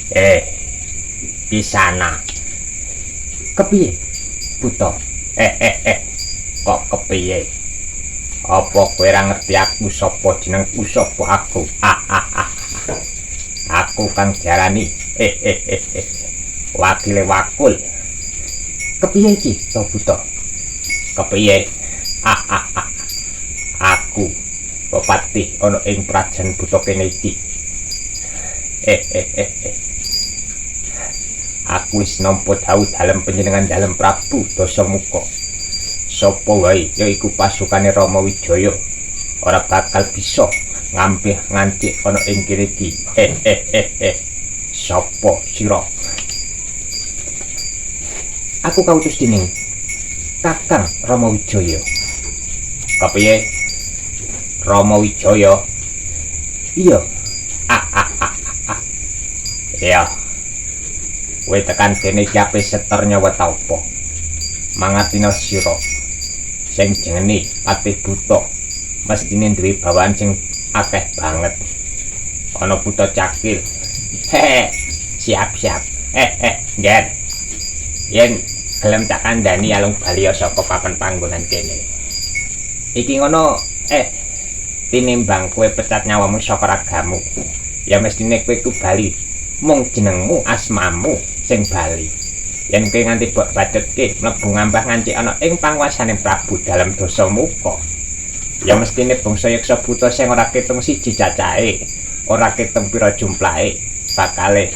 Eh, di sana. Kepiye, Buta? Kok kepiye? Apa kowe ora ngerti aku sapa jenengku sapa aku? Aku kang diarani wakile wakul. Kepiye iki, to Buta? Kepiye? Aku pepatih ana ing prajan buta kene iki. Aku wis nampa dawuh dalem panjenengan dalem Prabu Dasamuka. Sapa wae yaiku pasukane Rama Wijaya ora bakal bisa ngampih nganti ana ing kene iki. Sapa sira? Aku kautus dening Kakang Rama Wijaya. Kepiye? Rama Wijaya? Iya. Ya. Kowe tekan kene iki ape setor nyawa ta apa? Mangatina sira sing jenenge Patih Buta mestine duwe bawaan sing akeh banget. Ana buta cakil. Siap-siap. Nger. Yen gelem tak kandhani alung bali saka papan panggonan kene. Iki ngono tinimbang kowe pecat nyawamu saka ragamu. Ya mestine kowe ku bali mung jenengmu asmamu sing bali. Yen kowe nganti bacetke mlebu ngambah nganti ana ing panguwasaning Prabu dalem Dasamuka. Ya mestine bangsa Yaksa Buta sing ora ketung siji cacahe, ora ketung pira jumlahe bakale